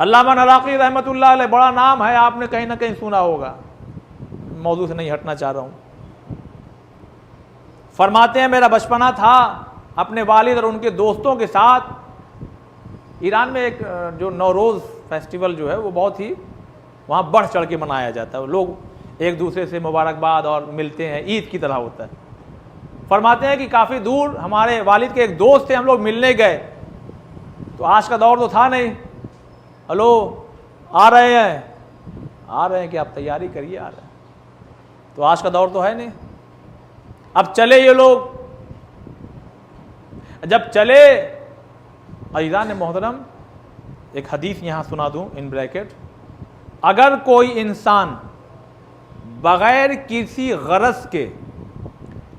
अल्लामा नराक़ी रहमतुल्लाह अलैह, बड़ा नाम है, आपने कहीं ना कहीं सुना होगा, मौजू से नहीं हटना चाह रहा हूँ। फरमाते हैं मेरा बचपना था अपने वालिद और उनके दोस्तों के साथ, ईरान में एक जो नौरोज़ फेस्टिवल जो है वो बहुत ही वहाँ बढ़ चढ़ के मनाया जाता है, लोग एक दूसरे से मुबारकबाद और मिलते हैं, ईद की तरह होता है। फरमाते हैं कि काफ़ी दूर हमारे वालिद के एक दोस्त थे, हम लोग मिलने गए, तो आज का दौर तो था नहीं, हेलो आ रहे हैं कि आप तैयारी करिए, आ रहे हैं, तो आज का दौर तो है नहीं। अब चले ये लोग, जब चले, अज़ीज़ान मोहतरम एक हदीस यहाँ सुना दूँ इन ब्रैकेट, अगर कोई इंसान बग़ैर किसी गरज के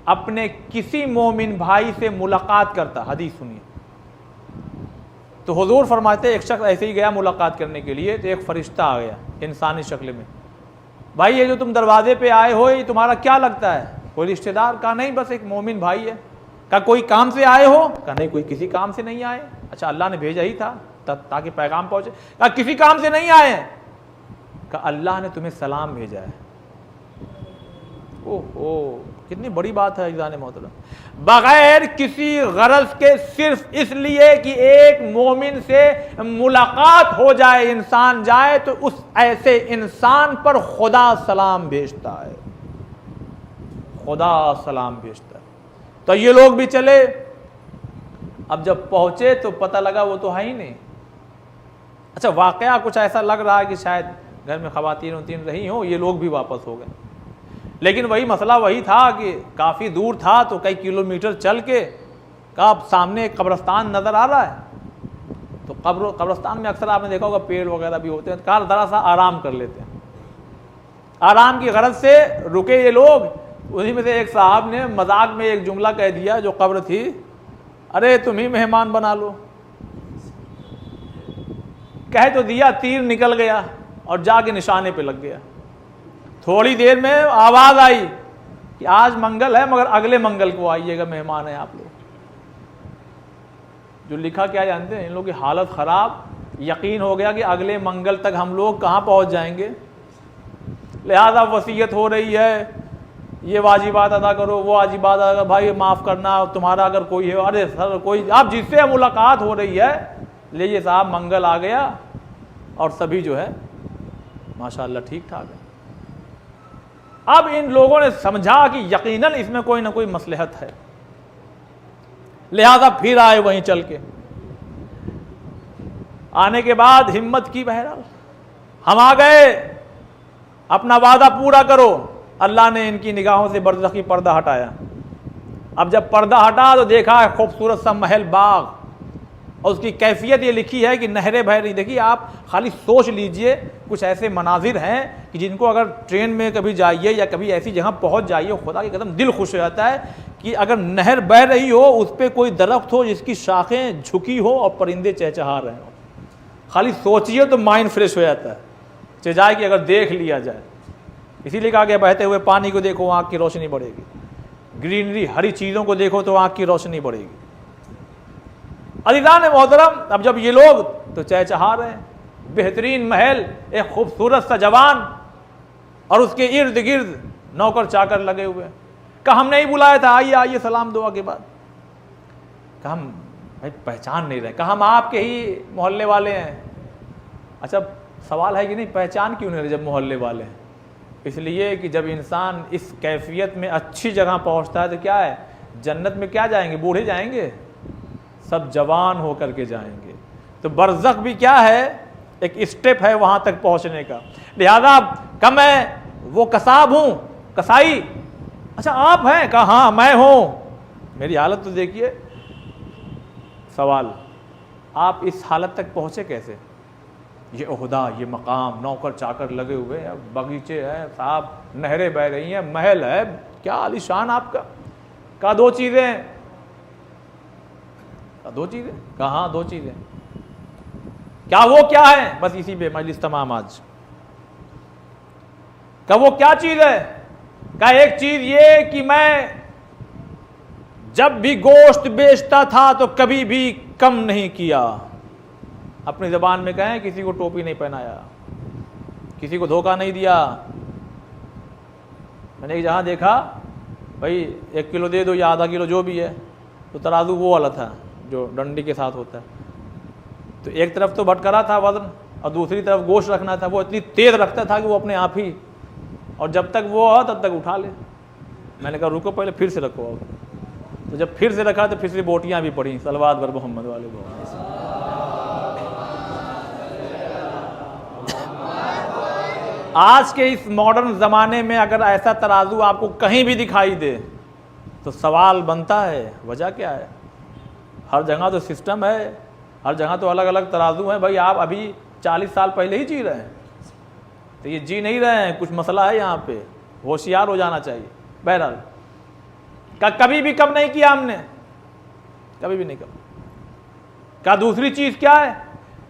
अपने किसी मोमिन भाई से मुलाकात करता, हदीस सुनिए, तो हुजूर फरमाते एक शख्स ऐसे ही गया मुलाकात करने के लिए, तो एक फ़रिश्ता आ गया इंसानी शक्ल में, भाई ये जो तुम दरवाजे पे आए हो ये तुम्हारा क्या लगता है? कोई रिश्तेदार? कहा नहीं, बस एक मोमिन भाई है। कहा कोई काम से आए हो? कहा नहीं, कोई किसी काम से नहीं आए। अच्छा, अल्लाह ने भेजा ही था ताकि पैगाम पहुंचे। कहा किसी काम से नहीं आए हैं। कहा अल्लाह ने तुम्हें सलाम भेजा है। ओहो, कितनी बड़ी बात है अज़ीज़ान मोहतरम, बगैर किसी गरज के, सिर्फ इसलिए कि एक मोमिन से मुलाकात हो जाए, इंसान जाए, तो उस ऐसे इंसान पर खुदा सलाम भेजता है, खुदा सलाम भेजता है। तो ये लोग भी चले, अब जब पहुंचे तो पता लगा वो तो है ही नहीं। अच्छा, वाकया कुछ ऐसा लग रहा है कि शायद घर में ख़वातीन उतीन रही हों, ये लोग भी वापस हो गए, लेकिन वही मसला वही था कि काफ़ी दूर था, तो कई किलोमीटर चल के का सामने एक कब्रिस्तान नज़र आ रहा है, तो कब्रिस्तान में अक्सर आपने देखा होगा पेड़ वगैरह भी होते हैं, तो कार ज़रा सा आराम कर लेते हैं। आराम की गरज से रुके ये लोग, उन्हीं में से एक साहब ने मजाक में एक जुमला कह दिया, जो कब्र थी, अरे तुम ही मेहमान बना लो। कह तो दिया, तीर निकल गया और जाके निशाने पे लग गया। थोड़ी देर में आवाज़ आई कि आज मंगल है, मगर अगले मंगल को आइएगा, मेहमान है आप लोग। जो लिखा क्या जानते हैं, इन लोगों की हालत ख़राब, यकीन हो गया कि अगले मंगल तक हम लोग कहाँ पहुँच जाएंगे, लिहाजा वसीयत हो रही है, ये वाजिबात अदा करो, वो वाजिबात अदा करो, भाई माफ़ करना, तुम्हारा अगर कोई है, अरे सर कोई, आप जिससे मुलाकात हो रही है, लीजिए साहब मंगल आ गया, और सभी जो है माशाअल्लाह ठीक ठाक है। अब इन लोगों ने समझा कि यकीनन इसमें कोई ना कोई मसलहत है, लिहाजा फिर आए वहीं चल के। आने के बाद हिम्मत की, बहरहाल हम आ गए, अपना वादा पूरा करो। अल्लाह ने इनकी निगाहों से बरज़खी पर्दा हटाया। अब जब पर्दा हटा तो देखा है खूबसूरत सा महल बाग, और उसकी कैफियत ये लिखी है कि नहरें बह रही। देखिए आप खाली सोच लीजिए, कुछ ऐसे मनाजिर हैं कि जिनको अगर ट्रेन में कभी जाइए या कभी ऐसी जगह पहुंच जाइए, खुदा की कसम दिल खुश हो जाता है कि अगर नहर बह रही हो, उस पर कोई दरख्त हो जिसकी शाखें झुकी हो और परिंदे चहचहा रहे हो, खाली सोचिए तो माइंड फ्रेश हो जाता है, चेजाए कि अगर देख लिया जाए। इसीलिए कहा गया बहते हुए पानी को देखो आँख की रोशनी बढ़ेगी, ग्रीनरी हरी चीज़ों को देखो तो आँख की रोशनी बढ़ेगी। अज़ीज़ान मोहतरम, अब जब ये लोग तो चहचहा रहे हैं, बेहतरीन महल, एक खूबसूरत सा जवान, और उसके इर्द गिर्द नौकर चाकर लगे हुए। कहा हम नहीं बुलाया था, आइए आइए सलाम दुआ के बाद। कहा हम भाई पहचान नहीं रहे। कहा हम आपके ही मोहल्ले वाले हैं। अच्छा सवाल है कि नहीं, पहचान क्यों नहीं रहे जब मोहल्ले वाले हैं? इसलिए कि जब इंसान इस कैफियत में अच्छी जगह पहुंचता है तो क्या है, जन्नत में क्या जाएंगे, बूढ़े जाएंगे, सब जवान होकर के जाएंगे। तो बरज़ख भी क्या है, एक स्टेप है वहां तक पहुंचने का। लिहाजा कम है वो कसाब हूं, कसाई। अच्छा आप हैं? कहा हाँ मैं हूं। मेरी हालत तो देखिए। सवाल, आप इस हालत तक पहुंचे कैसे? ये ओहदा, ये मकाम, नौकर चाकर लगे हुए हैं, बगीचे हैं साहब, नहरें बह रही हैं, महल है, क्या आलीशान आपका। कहा दो चीज़ें। दो चीज़ें? कहा हाँ दो चीज़ें। क्या वो क्या है? बस इसी पे मजलिस तमाम आज। कहा वो क्या चीज़ है? कहा एक चीज़ ये कि मैं जब भी गोश्त बेचता था तो कभी भी कम नहीं किया, अपनी ज़बान में कहें, किसी को टोपी नहीं पहनाया, किसी को धोखा नहीं दिया। मैंने जहाँ देखा, भाई 1 किलो दे दो या आधा किलो जो भी है, तो तराजू वो वाला था जो डंडी के साथ होता है। तो एक तरफ तो भटकरा था वजन और दूसरी तरफ गोश्त रखना था। वो इतनी तेज़ रखता था कि वो अपने आप ही, और जब तक वो हो तब तक उठा ले। मैंने कहा रुको पहले फिर से रखो। अब तो जब फिर से रखा तो फिर से बोटियाँ भी पड़ी, सलवात बर मोहम्मद वाले को। आज के इस मॉडर्न ज़माने में अगर ऐसा तराजू आपको कहीं भी दिखाई दे तो सवाल बनता है वजह क्या है। हर जगह तो सिस्टम है, हर जगह तो अलग अलग तराजू हैं। भाई आप अभी 40 साल पहले ही जी रहे हैं, तो ये जी नहीं रहे हैं, कुछ मसला है यहाँ पे, होशियार हो जाना चाहिए। बहरहाल कभी भी कम नहीं किया हमने, कभी भी नहीं कम। क्या दूसरी चीज़ क्या है,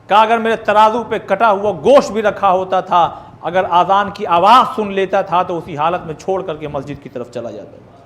कहा अगर मेरे तराजू पे कटा हुआ गोश्त भी रखा होता था, अगर आज़ान की आवाज़ सुन लेता था तो उसी हालत में छोड़ करके मस्जिद की तरफ चला जाता था।